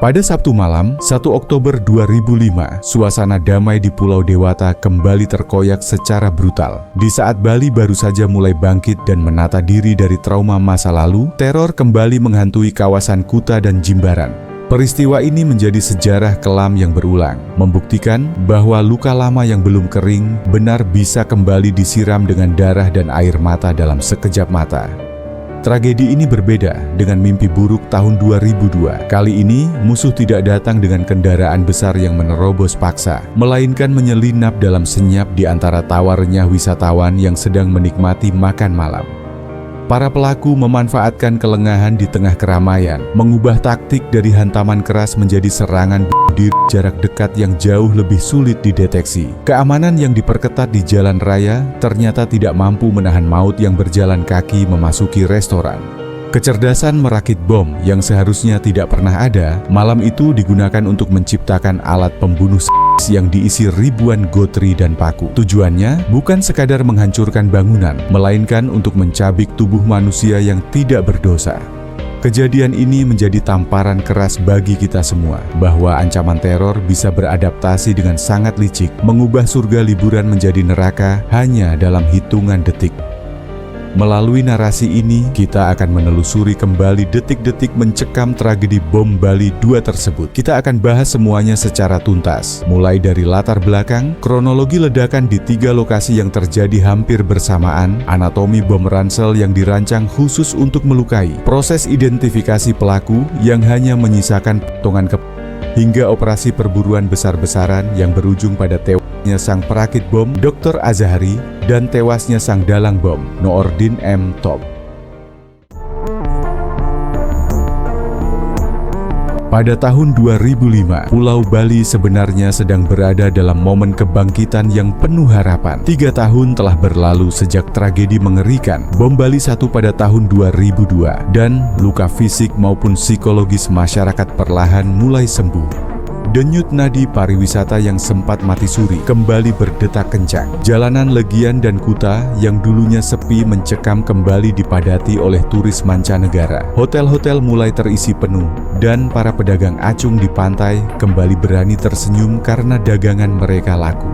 Pada Sabtu malam, 1 Oktober 2005, suasana damai di Pulau Dewata kembali terkoyak secara brutal. Di saat Bali baru saja mulai bangkit dan menata diri dari trauma masa lalu, teror kembali menghantui kawasan Kuta dan Jimbaran. Peristiwa ini menjadi sejarah kelam yang berulang, membuktikan bahwa luka lama yang belum kering benar bisa kembali disiram dengan darah dan air mata dalam sekejap mata. Tragedi ini berbeda dengan mimpi buruk tahun 2002. Kali ini, musuh tidak datang dengan kendaraan besar yang menerobos paksa, melainkan menyelinap dalam senyap di antara tawa renyah wisatawan yang sedang menikmati makan malam. Para pelaku memanfaatkan kelengahan di tengah keramaian, mengubah taktik dari hantaman keras menjadi serangan di jarak dekat yang jauh lebih sulit dideteksi. Keamanan yang diperketat di jalan raya ternyata tidak mampu menahan maut yang berjalan kaki memasuki restoran. Kecerdasan merakit bom yang seharusnya tidak pernah ada, malam itu digunakan untuk menciptakan alat pembunuh yang diisi ribuan gotri dan paku. Tujuannya bukan sekadar menghancurkan bangunan, melainkan untuk mencabik tubuh manusia yang tidak berdosa. Kejadian ini menjadi tamparan keras bagi kita semua, bahwa ancaman teror bisa beradaptasi dengan sangat licik, mengubah surga liburan menjadi neraka hanya dalam hitungan detik. Melalui narasi ini, kita akan menelusuri kembali detik-detik mencekam tragedi bom Bali 2 tersebut. Kita akan bahas semuanya secara tuntas, mulai dari latar belakang, kronologi ledakan di 3 lokasi yang terjadi hampir bersamaan, anatomi bom ransel yang dirancang khusus untuk melukai, proses identifikasi pelaku yang hanya menyisakan potongan hingga operasi perburuan besar-besaran yang berujung pada tewasnya sang perakit bom Dr. Azhari dan tewasnya sang dalang bom Noordin M. Top. Pada tahun 2005, Pulau Bali sebenarnya sedang berada dalam momen kebangkitan yang penuh harapan. 3 tahun telah berlalu sejak tragedi mengerikan bom Bali 1 pada tahun 2002, dan luka fisik maupun psikologis masyarakat perlahan mulai sembuh. Denyut nadi pariwisata yang sempat mati suri kembali berdetak kencang. Jalanan Legian dan Kuta yang dulunya sepi mencekam kembali dipadati oleh turis mancanegara. Hotel-hotel mulai terisi penuh, dan para pedagang acung di pantai kembali berani tersenyum karena dagangan mereka laku.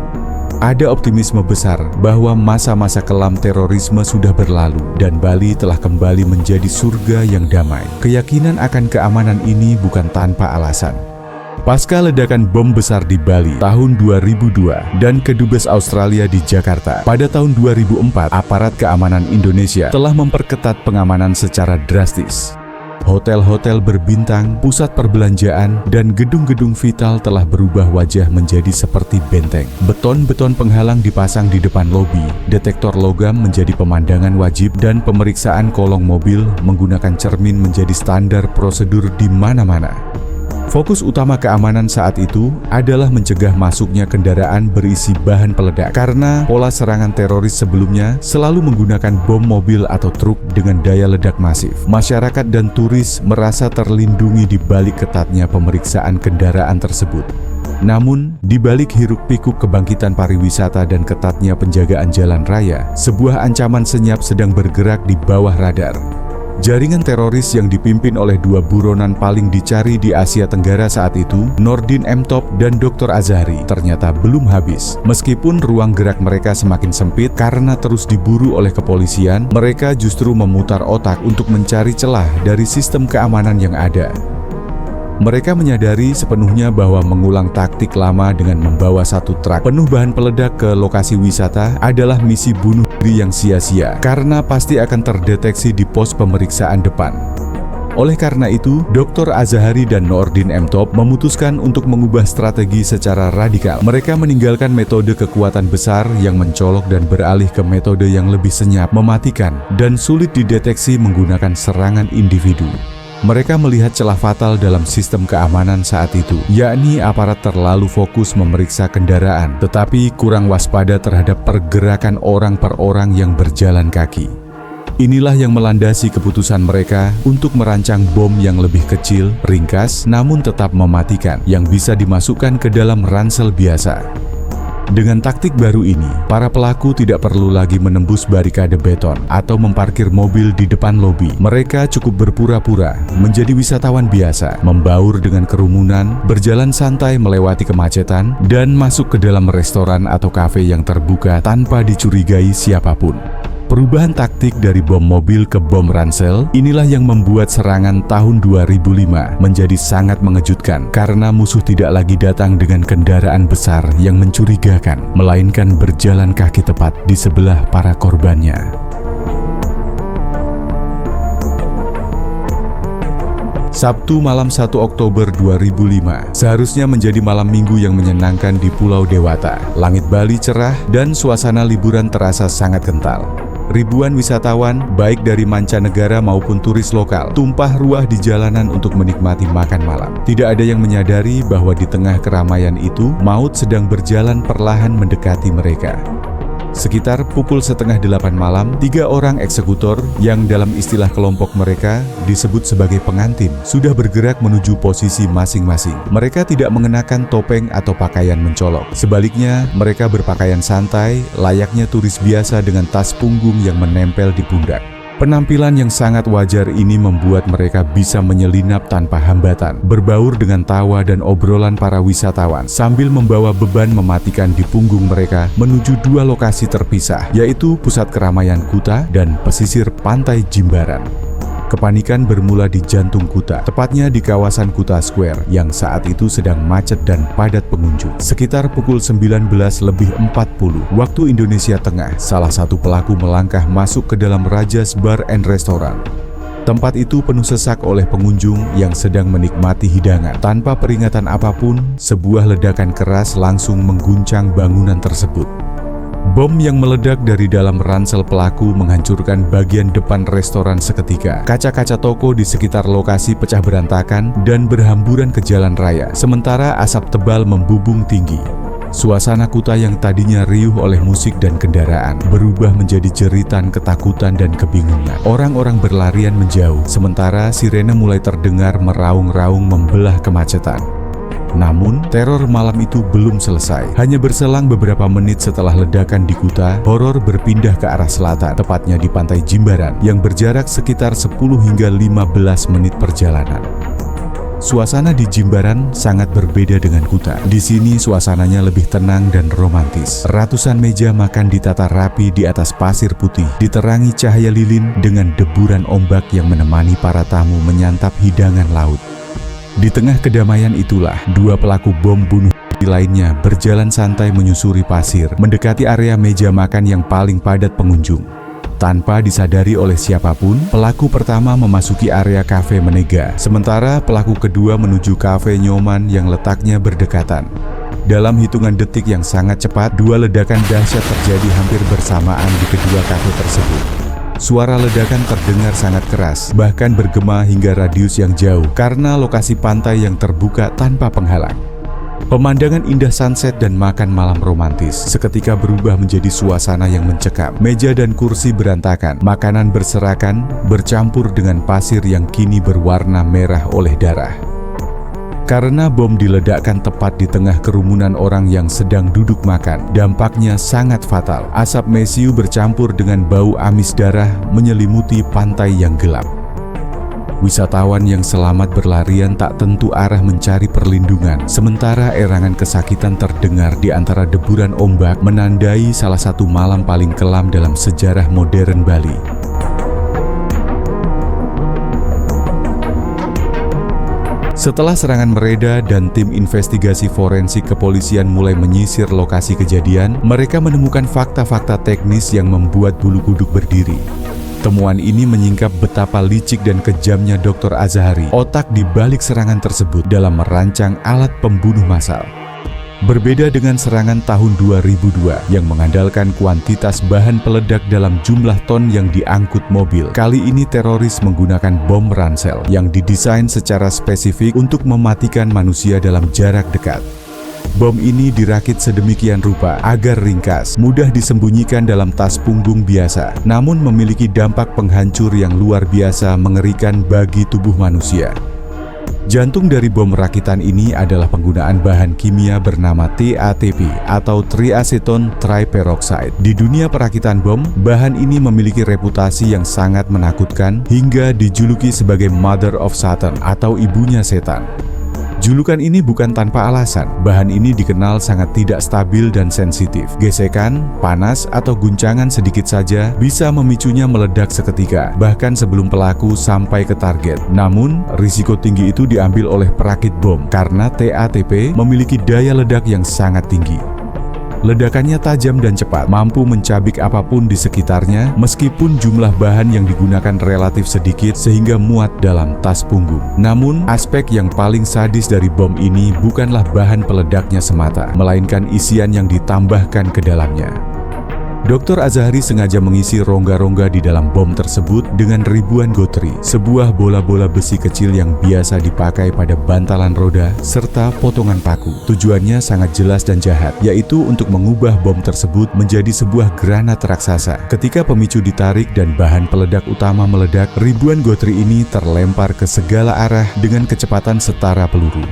Ada optimisme besar bahwa masa-masa kelam terorisme sudah berlalu dan Bali telah kembali menjadi surga yang damai. Keyakinan akan keamanan ini bukan tanpa alasan. Pasca ledakan bom besar di Bali tahun 2002 dan kedubes Australia di Jakarta pada tahun 2004, aparat keamanan Indonesia telah memperketat pengamanan secara drastis. Hotel-hotel berbintang, pusat perbelanjaan, dan gedung-gedung vital telah berubah wajah menjadi seperti benteng. Beton-beton penghalang dipasang di depan lobi, detektor logam menjadi pemandangan wajib, dan pemeriksaan kolong mobil menggunakan cermin menjadi standar prosedur di mana-mana. Fokus utama keamanan saat itu adalah mencegah masuknya kendaraan berisi bahan peledak, karena pola serangan teroris sebelumnya selalu menggunakan bom mobil atau truk dengan daya ledak masif. Masyarakat dan turis merasa terlindungi di balik ketatnya pemeriksaan kendaraan tersebut. Namun, di balik hiruk-pikuk kebangkitan pariwisata dan ketatnya penjagaan jalan raya, sebuah ancaman senyap sedang bergerak di bawah radar. Jaringan teroris yang dipimpin oleh 2 buronan paling dicari di Asia Tenggara saat itu, Noordin M. Top dan Dr. Azhari, ternyata belum habis. Meskipun ruang gerak mereka semakin sempit karena terus diburu oleh kepolisian, mereka justru memutar otak untuk mencari celah dari sistem keamanan yang ada. Mereka menyadari sepenuhnya bahwa mengulang taktik lama dengan membawa 1 truk penuh bahan peledak ke lokasi wisata adalah misi bunuh diri yang sia-sia, karena pasti akan terdeteksi di pos pemeriksaan depan. Oleh karena itu, Dr. Azhari dan Noordin M. Top memutuskan untuk mengubah strategi secara radikal. Mereka meninggalkan metode kekuatan besar yang mencolok dan beralih ke metode yang lebih senyap, mematikan, dan sulit dideteksi menggunakan serangan individu. Mereka melihat celah fatal dalam sistem keamanan saat itu, yakni aparat terlalu fokus memeriksa kendaraan, tetapi kurang waspada terhadap pergerakan orang per orang yang berjalan kaki. Inilah yang melandasi keputusan mereka untuk merancang bom yang lebih kecil, ringkas, namun tetap mematikan, yang bisa dimasukkan ke dalam ransel biasa. Dengan taktik baru ini, para pelaku tidak perlu lagi menembus barikade beton atau memparkir mobil di depan lobi. Mereka cukup berpura-pura menjadi wisatawan biasa, membaur dengan kerumunan, berjalan santai melewati kemacetan, dan masuk ke dalam restoran atau kafe yang terbuka tanpa dicurigai siapapun. Perubahan taktik dari bom mobil ke bom ransel inilah yang membuat serangan tahun 2005 menjadi sangat mengejutkan karena musuh tidak lagi datang dengan kendaraan besar yang mencurigakan, melainkan berjalan kaki tepat di sebelah para korbannya. Sabtu malam 1 Oktober 2005 seharusnya menjadi malam minggu yang menyenangkan di Pulau Dewata. Langit Bali cerah dan suasana liburan terasa sangat kental. Ribuan wisatawan, baik dari mancanegara maupun turis lokal, tumpah ruah di jalanan untuk menikmati makan malam. Tidak ada yang menyadari bahwa di tengah keramaian itu, maut sedang berjalan perlahan mendekati mereka. Sekitar pukul 7:30 malam, 3 orang eksekutor yang dalam istilah kelompok mereka disebut sebagai pengantin sudah bergerak menuju posisi masing-masing. Mereka tidak mengenakan topeng atau pakaian mencolok. Sebaliknya, mereka berpakaian santai, layaknya turis biasa dengan tas punggung yang menempel di pundak. Penampilan yang sangat wajar ini membuat mereka bisa menyelinap tanpa hambatan, berbaur dengan tawa dan obrolan para wisatawan, sambil membawa beban mematikan di punggung mereka menuju 2 lokasi terpisah, yaitu pusat keramaian Kuta dan pesisir pantai Jimbaran. Kepanikan bermula di jantung Kuta, tepatnya di kawasan Kuta Square yang saat itu sedang macet dan padat pengunjung. Sekitar pukul 19:40 waktu Indonesia Tengah, salah satu pelaku melangkah masuk ke dalam Rajas Bar and Restaurant. Tempat itu penuh sesak oleh pengunjung yang sedang menikmati hidangan. Tanpa peringatan apapun, sebuah ledakan keras langsung mengguncang bangunan tersebut. Bom yang meledak dari dalam ransel pelaku menghancurkan bagian depan restoran seketika. Kaca-kaca toko di sekitar lokasi pecah berantakan dan berhamburan ke jalan raya, sementara asap tebal membubung tinggi. Suasana Kuta yang tadinya riuh oleh musik dan kendaraan berubah menjadi jeritan ketakutan dan kebingungan. Orang-orang berlarian menjauh, sementara sirene mulai terdengar meraung-raung membelah kemacetan. Namun, teror malam itu belum selesai. Hanya berselang beberapa menit setelah ledakan di Kuta, horor berpindah ke arah selatan, tepatnya di pantai Jimbaran, yang berjarak sekitar 10 hingga 15 menit perjalanan. Suasana di Jimbaran sangat berbeda dengan Kuta. Di sini suasananya lebih tenang dan romantis. Ratusan meja makan ditata rapi di atas pasir putih, diterangi cahaya lilin dengan deburan ombak yang menemani para tamu menyantap hidangan laut. Di tengah kedamaian itulah, 2 pelaku bom bunuh lainnya berjalan santai menyusuri pasir, mendekati area meja makan yang paling padat pengunjung. Tanpa disadari oleh siapapun, pelaku pertama memasuki area kafe Menega, sementara pelaku kedua menuju kafe Nyoman yang letaknya berdekatan. Dalam hitungan detik yang sangat cepat, 2 ledakan dahsyat terjadi hampir bersamaan di kedua kafe tersebut. Suara ledakan terdengar sangat keras, bahkan bergema hingga radius yang jauh karena lokasi pantai yang terbuka tanpa penghalang. Pemandangan indah sunset dan makan malam romantis seketika berubah menjadi suasana yang mencekam. Meja dan kursi berantakan, makanan berserakan, bercampur dengan pasir yang kini berwarna merah oleh darah. Karena bom diledakkan tepat di tengah kerumunan orang yang sedang duduk makan, dampaknya sangat fatal. Asap mesiu bercampur dengan bau amis darah menyelimuti pantai yang gelap. Wisatawan yang selamat berlarian tak tentu arah mencari perlindungan, sementara erangan kesakitan terdengar di antara deburan ombak menandai salah satu malam paling kelam dalam sejarah modern Bali. Setelah serangan mereda dan tim investigasi forensik kepolisian mulai menyisir lokasi kejadian, mereka menemukan fakta-fakta teknis yang membuat bulu kuduk berdiri. Temuan ini menyingkap betapa licik dan kejamnya Dr. Azhari, otak di balik serangan tersebut dalam merancang alat pembunuh massal. Berbeda dengan serangan tahun 2002 yang mengandalkan kuantitas bahan peledak dalam jumlah ton yang diangkut mobil, kali ini teroris menggunakan bom ransel yang didesain secara spesifik untuk mematikan manusia dalam jarak dekat. Bom ini dirakit sedemikian rupa agar ringkas, mudah disembunyikan dalam tas punggung biasa, namun memiliki dampak penghancur yang luar biasa mengerikan bagi tubuh manusia. Jantung dari bom rakitan ini adalah penggunaan bahan kimia bernama TATP atau triaceton triperoxide. Di dunia perakitan bom, bahan ini memiliki reputasi yang sangat menakutkan hingga dijuluki sebagai Mother of Satan atau ibunya setan. Julukan ini bukan tanpa alasan. Bahan ini dikenal sangat tidak stabil dan sensitif. Gesekan, panas, atau guncangan sedikit saja bisa memicunya meledak seketika, bahkan sebelum pelaku sampai ke target. Namun, risiko tinggi itu diambil oleh perakit bom karena TATP memiliki daya ledak yang sangat tinggi. Ledakannya tajam dan cepat, mampu mencabik apapun di sekitarnya meskipun jumlah bahan yang digunakan relatif sedikit sehingga muat dalam tas punggung. Namun, aspek yang paling sadis dari bom ini bukanlah bahan peledaknya semata, melainkan isian yang ditambahkan ke dalamnya. Dr. Azhari sengaja mengisi rongga-rongga di dalam bom tersebut dengan ribuan gotri, sebuah bola-bola besi kecil yang biasa dipakai pada bantalan roda, serta potongan paku. Tujuannya sangat jelas dan jahat, yaitu untuk mengubah bom tersebut menjadi sebuah granat raksasa. Ketika pemicu ditarik dan bahan peledak utama meledak, ribuan gotri ini terlempar ke segala arah dengan kecepatan setara peluru.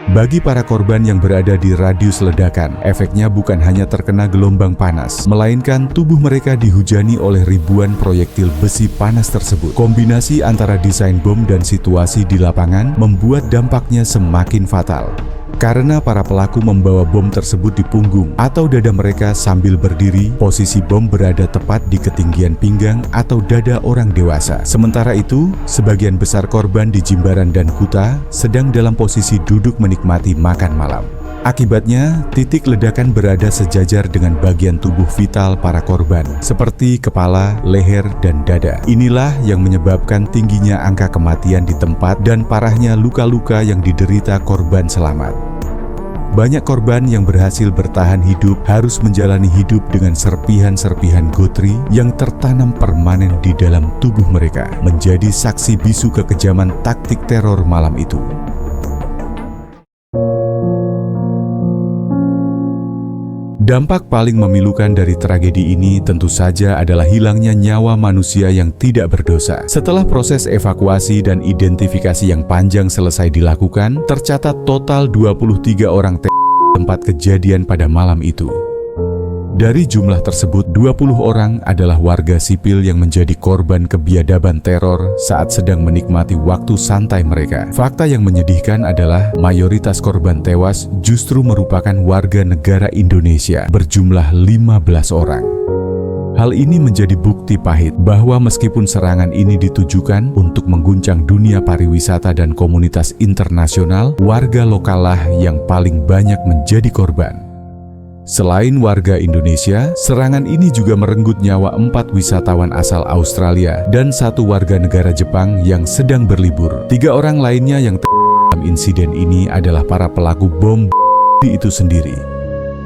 Bagi para korban yang berada di radius ledakan, efeknya bukan hanya terkena gelombang panas, melainkan tubuh mereka dihujani oleh ribuan proyektil besi panas tersebut. Kombinasi antara desain bom dan situasi di lapangan membuat dampaknya semakin fatal. Karena para pelaku membawa bom tersebut di punggung atau dada mereka sambil berdiri, posisi bom berada tepat di ketinggian pinggang atau dada orang dewasa. Sementara itu, sebagian besar korban di Jimbaran dan Kuta sedang dalam posisi duduk menikmati makan malam. Akibatnya, titik ledakan berada sejajar dengan bagian tubuh vital para korban, seperti kepala, leher, dan dada. Inilah yang menyebabkan tingginya angka kematian di tempat dan parahnya luka-luka yang diderita korban selamat. Banyak korban yang berhasil bertahan hidup harus menjalani hidup dengan serpihan-serpihan gotri yang tertanam permanen di dalam tubuh mereka, menjadi saksi bisu kekejaman taktik teror malam itu. Dampak paling memilukan dari tragedi ini tentu saja adalah hilangnya nyawa manusia yang tidak berdosa. Setelah proses evakuasi dan identifikasi yang panjang selesai dilakukan, tercatat total 23 orang tempat kejadian pada malam itu. Dari jumlah tersebut, 20 orang adalah warga sipil yang menjadi korban kebiadaban teror saat sedang menikmati waktu santai mereka. Fakta yang menyedihkan adalah mayoritas korban tewas justru merupakan warga negara Indonesia berjumlah 15 orang. Hal ini menjadi bukti pahit bahwa meskipun serangan ini ditujukan untuk mengguncang dunia pariwisata dan komunitas internasional, warga lokallah yang paling banyak menjadi korban. Selain warga Indonesia, serangan ini juga merenggut nyawa 4 wisatawan asal Australia dan 1 warga negara Jepang yang sedang berlibur. 3 orang lainnya yang dalam insiden ini adalah para pelaku bom itu sendiri.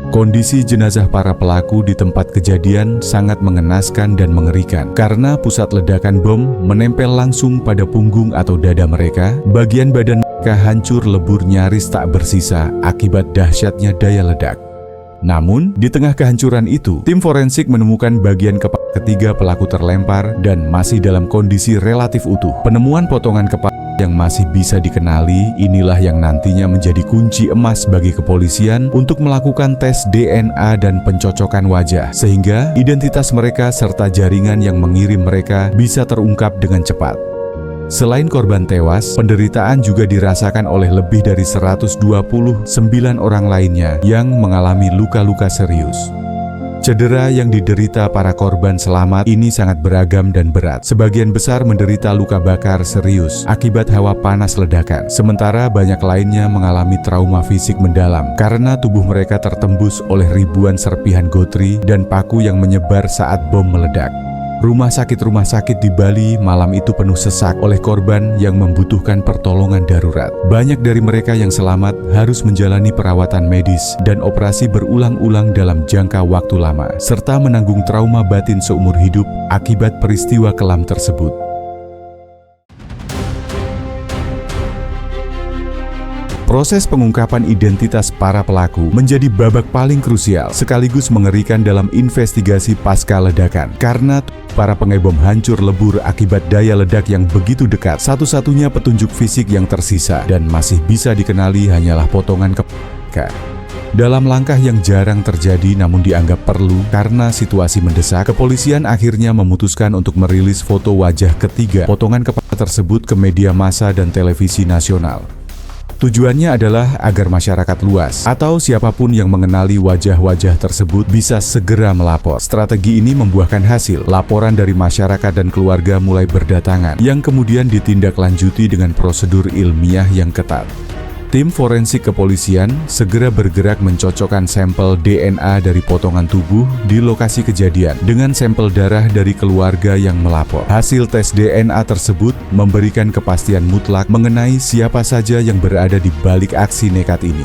Kondisi jenazah para pelaku di tempat kejadian sangat mengenaskan dan mengerikan karena pusat ledakan bom menempel langsung pada punggung atau dada mereka. Bagian badan mereka hancur lebur nyaris tak bersisa akibat dahsyatnya daya ledak. Namun, di tengah kehancuran itu, tim forensik menemukan bagian kepala ketiga pelaku terlempar dan masih dalam kondisi relatif utuh. Penemuan potongan kepala yang masih bisa dikenali inilah yang nantinya menjadi kunci emas bagi kepolisian untuk melakukan tes DNA dan pencocokan wajah, sehingga identitas mereka serta jaringan yang mengirim mereka bisa terungkap dengan cepat. Selain korban tewas, penderitaan juga dirasakan oleh lebih dari 129 orang lainnya yang mengalami luka-luka serius. Cedera yang diderita para korban selamat ini sangat beragam dan berat. Sebagian besar menderita luka bakar serius akibat hawa panas ledakan, sementara banyak lainnya mengalami trauma fisik mendalam karena tubuh mereka tertembus oleh ribuan serpihan gotri dan paku yang menyebar saat bom meledak. Rumah sakit di Bali malam itu penuh sesak oleh korban yang membutuhkan pertolongan darurat. Banyak dari mereka yang selamat harus menjalani perawatan medis dan operasi berulang-ulang dalam jangka waktu lama, serta menanggung trauma batin seumur hidup akibat peristiwa kelam tersebut. Proses pengungkapan identitas para pelaku menjadi babak paling krusial sekaligus mengerikan dalam investigasi pasca ledakan. Karena para pengebom hancur lebur akibat daya ledak yang begitu dekat, satu-satunya petunjuk fisik yang tersisa dan masih bisa dikenali hanyalah potongan kepala. Dalam langkah yang jarang terjadi namun dianggap perlu karena situasi mendesak, kepolisian akhirnya memutuskan untuk merilis foto wajah ketiga potongan kepala tersebut ke media massa dan televisi nasional. Tujuannya adalah agar masyarakat luas atau siapapun yang mengenali wajah-wajah tersebut bisa segera melapor. Strategi ini membuahkan hasil. Laporan dari masyarakat dan keluarga mulai berdatangan, yang kemudian ditindaklanjuti dengan prosedur ilmiah yang ketat. Tim forensik kepolisian segera bergerak mencocokkan sampel DNA dari potongan tubuh di lokasi kejadian dengan sampel darah dari keluarga yang melapor. Hasil tes DNA tersebut memberikan kepastian mutlak mengenai siapa saja yang berada di balik aksi nekat ini.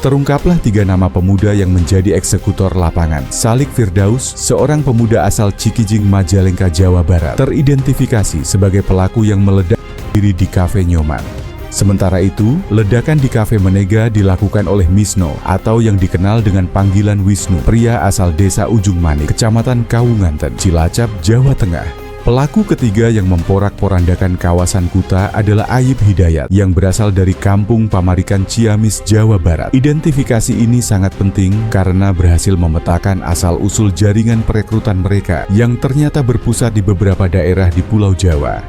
Terungkaplah 3 nama pemuda yang menjadi eksekutor lapangan. Salik Firdaus, seorang pemuda asal Cikijing, Majalengka, Jawa Barat, teridentifikasi sebagai pelaku yang meledak diri di kafe Nyoman. Sementara itu, ledakan di kafe Menega dilakukan oleh Misno atau yang dikenal dengan panggilan Wisnu, pria asal desa Ujung Manik, Kecamatan Kawunganten, Cilacap, Jawa Tengah. Pelaku ketiga yang memporak-porandakan kawasan Kuta adalah Ayib Hidayat yang berasal dari Kampung Pamarikan, Ciamis, Jawa Barat. Identifikasi ini sangat penting karena berhasil memetakan asal-usul jaringan perekrutan mereka yang ternyata berpusat di beberapa daerah di Pulau Jawa.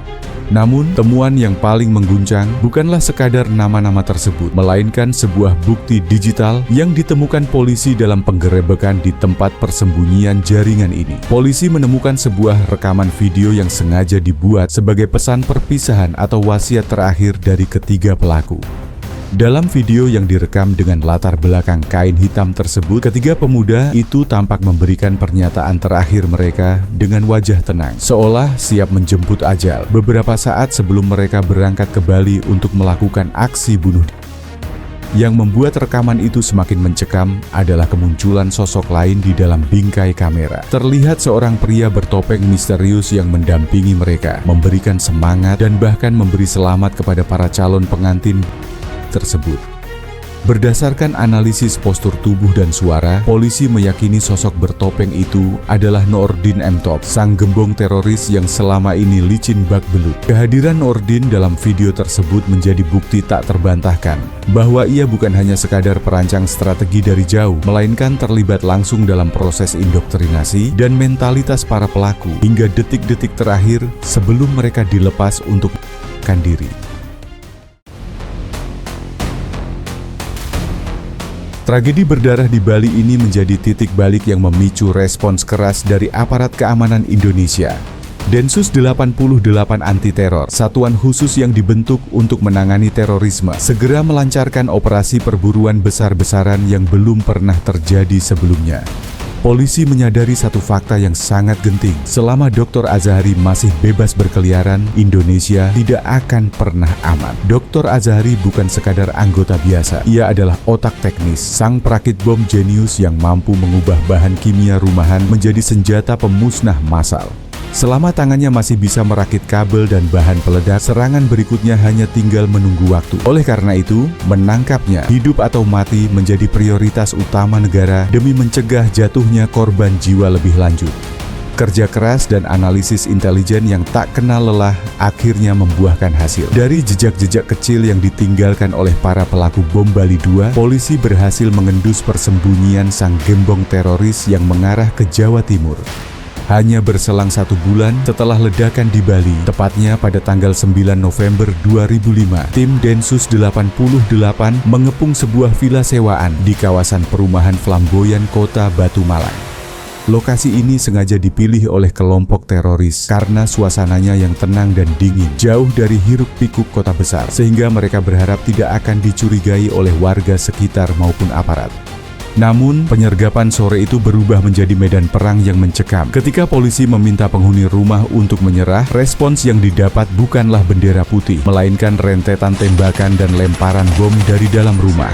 Namun, temuan yang paling mengguncang bukanlah sekadar nama-nama tersebut, melainkan sebuah bukti digital yang ditemukan polisi dalam penggerebekan di tempat persembunyian jaringan ini. Polisi menemukan sebuah rekaman video yang sengaja dibuat sebagai pesan perpisahan atau wasiat terakhir dari ketiga pelaku. Dalam video yang direkam dengan latar belakang kain hitam tersebut, ketiga pemuda itu tampak memberikan pernyataan terakhir mereka dengan wajah tenang, seolah siap menjemput ajal beberapa saat sebelum mereka berangkat ke Bali untuk melakukan aksi bunuh. Yang membuat rekaman itu semakin mencekam adalah kemunculan sosok lain di dalam bingkai kamera. Terlihat seorang pria bertopeng misterius yang mendampingi mereka, memberikan semangat dan bahkan memberi selamat kepada para calon pengantin tersebut. Berdasarkan analisis postur tubuh dan suara, polisi meyakini sosok bertopeng itu adalah Nordin M. Top, sang gembong teroris yang selama ini licin bak belut. Kehadiran Nordin dalam video tersebut menjadi bukti tak terbantahkan bahwa ia bukan hanya sekadar perancang strategi dari jauh, melainkan terlibat langsung dalam proses indoktrinasi dan mentalitas para pelaku hingga detik-detik terakhir sebelum mereka dilepas untuk melarikan diri. Tragedi berdarah di Bali ini menjadi titik balik yang memicu respons keras dari aparat keamanan Indonesia. Densus 88 Anti Teror, satuan khusus yang dibentuk untuk menangani terorisme, segera melancarkan operasi perburuan besar-besaran yang belum pernah terjadi sebelumnya. Polisi menyadari satu fakta yang sangat genting. Selama Dr. Azhari masih bebas berkeliaran, Indonesia tidak akan pernah aman. Dr. Azhari bukan sekadar anggota biasa. Ia adalah otak teknis, sang perakit bom jenius yang mampu mengubah bahan kimia rumahan menjadi senjata pemusnah massal. Selama tangannya masih bisa merakit kabel dan bahan peledak, serangan berikutnya hanya tinggal menunggu waktu. Oleh karena itu, menangkapnya, hidup atau mati menjadi prioritas utama negara demi mencegah jatuhnya korban jiwa lebih lanjut. Kerja keras dan analisis intelijen yang tak kenal lelah akhirnya membuahkan hasil. Dari jejak-jejak kecil yang ditinggalkan oleh para pelaku bom Bali 2, polisi berhasil mengendus persembunyian sang gembong teroris yang mengarah ke Jawa Timur. Hanya berselang 1 bulan setelah ledakan di Bali, tepatnya pada tanggal 9 November 2005, tim Densus 88 mengepung sebuah villa sewaan di kawasan perumahan Flamboyan, Kota Batu Malang. Lokasi ini sengaja dipilih oleh kelompok teroris karena suasananya yang tenang dan dingin, jauh dari hiruk-pikuk kota besar, sehingga mereka berharap tidak akan dicurigai oleh warga sekitar maupun aparat. Namun, penyergapan sore itu berubah menjadi medan perang yang mencekam. Ketika polisi meminta penghuni rumah untuk menyerah, respons yang didapat bukanlah bendera putih, melainkan rentetan tembakan dan lemparan bom dari dalam rumah.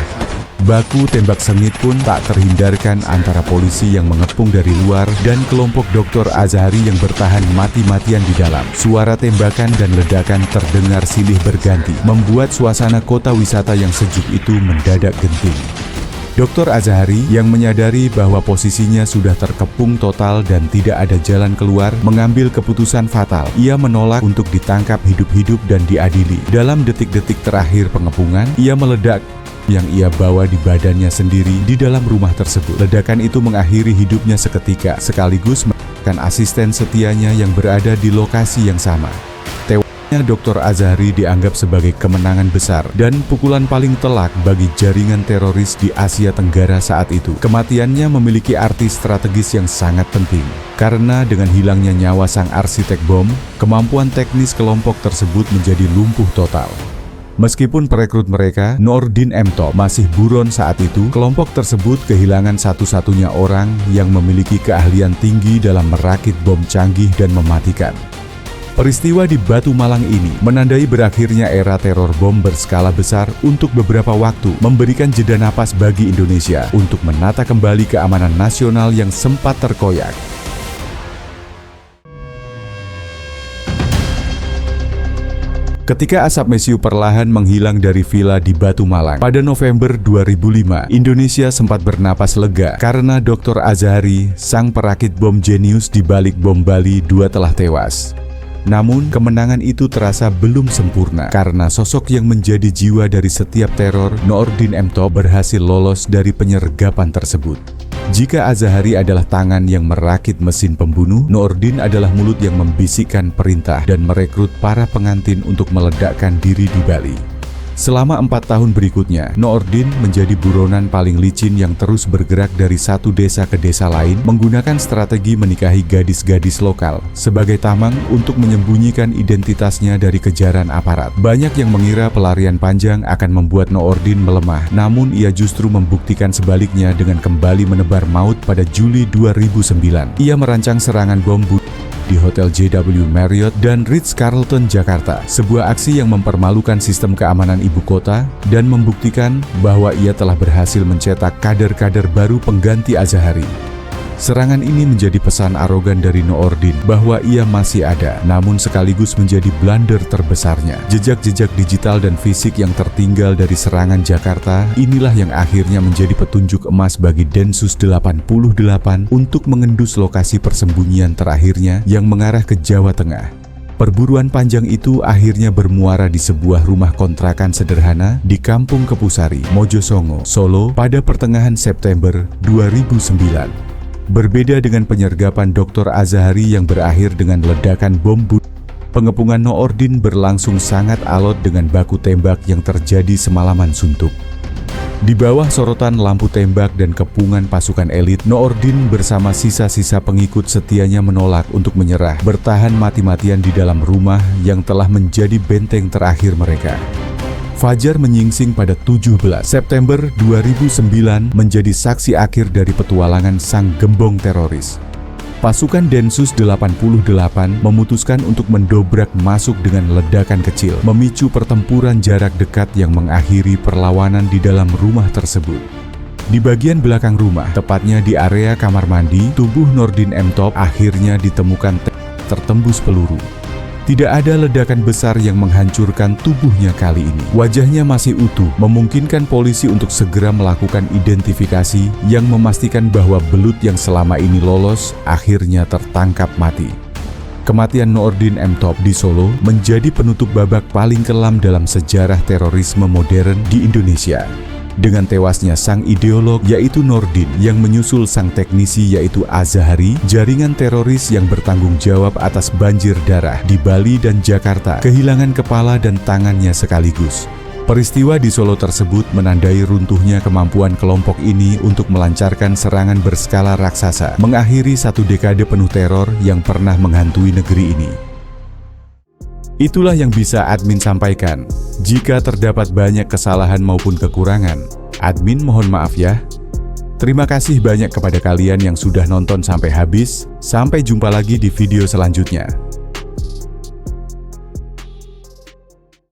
Baku tembak sengit pun tak terhindarkan antara polisi yang mengepung dari luar dan kelompok Dr. Azhari yang bertahan mati-matian di dalam. Suara tembakan dan ledakan terdengar silih berganti, membuat suasana kota wisata yang sejuk itu mendadak genting. Dr. Azhari yang menyadari bahwa posisinya sudah terkepung total dan tidak ada jalan keluar, mengambil keputusan fatal. Ia menolak untuk ditangkap hidup-hidup dan diadili. Dalam detik-detik terakhir pengepungan, ia meledak yang ia bawa di badannya sendiri di dalam rumah tersebut. Ledakan itu mengakhiri hidupnya seketika, sekaligus menewaskan asisten setianya yang berada di lokasi yang sama. Dr. Azhari dianggap sebagai kemenangan besar dan pukulan paling telak bagi jaringan teroris di Asia Tenggara saat itu. Kematiannya memiliki arti strategis yang sangat penting, karena dengan hilangnya nyawa sang arsitek bom, kemampuan teknis kelompok tersebut menjadi lumpuh total. Meskipun perekrut mereka, Nordin M. Top, masih buron saat itu, kelompok tersebut kehilangan satu-satunya orang yang memiliki keahlian tinggi dalam merakit bom canggih dan mematikan. Peristiwa di Batu Malang ini menandai berakhirnya era teror bom berskala besar untuk beberapa waktu, memberikan jeda napas bagi Indonesia untuk menata kembali keamanan nasional yang sempat terkoyak. Ketika asap mesiu perlahan menghilang dari villa di Batu Malang, pada November 2005, Indonesia sempat bernapas lega karena Dr. Azhari, sang perakit bom jenius di balik bom Bali 2 telah tewas. Namun, kemenangan itu terasa belum sempurna karena sosok yang menjadi jiwa dari setiap teror, Nordin M. Top, berhasil lolos dari penyergapan tersebut. Jika Azhari adalah tangan yang merakit mesin pembunuh, Nordin adalah mulut yang membisikkan perintah dan merekrut para pengantin untuk meledakkan diri di Bali. Selama 4 tahun berikutnya, Nordin menjadi buronan paling licin yang terus bergerak dari satu desa ke desa lain menggunakan strategi menikahi gadis-gadis lokal sebagai tameng untuk menyembunyikan identitasnya dari kejaran aparat. Banyak yang mengira pelarian panjang akan membuat Nordin melemah, namun ia justru membuktikan sebaliknya dengan kembali menebar maut pada Juli 2009. Ia merancang serangan bom di Hotel JW Marriott dan Ritz-Carlton Jakarta, sebuah aksi yang mempermalukan sistem keamanan ibu kota dan membuktikan bahwa ia telah berhasil mencetak kader-kader baru pengganti Azhari. Serangan ini menjadi pesan arogan dari Nordin bahwa ia masih ada, namun sekaligus menjadi blunder terbesarnya. Jejak-jejak digital dan fisik yang tertinggal dari serangan Jakarta, inilah yang akhirnya menjadi petunjuk emas bagi Densus 88 untuk mengendus lokasi persembunyian terakhirnya yang mengarah ke Jawa Tengah. Perburuan panjang itu akhirnya bermuara di sebuah rumah kontrakan sederhana di Kampung Kepusari, Mojosongo, Solo pada pertengahan September 2009. Berbeda dengan penyergapan Dr. Azhari yang berakhir dengan ledakan bom bunuh, pengepungan Nordin berlangsung sangat alot dengan baku tembak yang terjadi semalaman suntuk. Di bawah sorotan lampu tembak dan kepungan pasukan elit, Nordin bersama sisa-sisa pengikut setianya menolak untuk menyerah, bertahan mati-matian di dalam rumah yang telah menjadi benteng terakhir mereka. Fajar menyingsing pada 17 September 2009 menjadi saksi akhir dari petualangan sang gembong teroris. Pasukan Densus 88 memutuskan untuk mendobrak masuk dengan ledakan kecil, memicu pertempuran jarak dekat yang mengakhiri perlawanan di dalam rumah tersebut. Di bagian belakang rumah, tepatnya di area kamar mandi, tubuh Nordin M. Top akhirnya ditemukan tertembus peluru. Tidak ada ledakan besar yang menghancurkan tubuhnya kali ini. Wajahnya masih utuh, memungkinkan polisi untuk segera melakukan identifikasi yang memastikan bahwa belut yang selama ini lolos akhirnya tertangkap mati. Kematian Nordin M. Top di Solo menjadi penutup babak paling kelam dalam sejarah terorisme modern di Indonesia. Dengan tewasnya sang ideolog yaitu Nordin yang menyusul sang teknisi yaitu Azhari, jaringan teroris yang bertanggung jawab atas banjir darah di Bali dan Jakarta kehilangan kepala dan tangannya sekaligus. Peristiwa di Solo tersebut menandai runtuhnya kemampuan kelompok ini untuk melancarkan serangan berskala raksasa, mengakhiri satu dekade penuh teror yang pernah menghantui negeri ini. Itulah yang bisa admin sampaikan. Jika terdapat banyak kesalahan maupun kekurangan, admin mohon maaf ya. Terima kasih banyak kepada kalian yang sudah nonton sampai habis. Sampai jumpa lagi di video selanjutnya.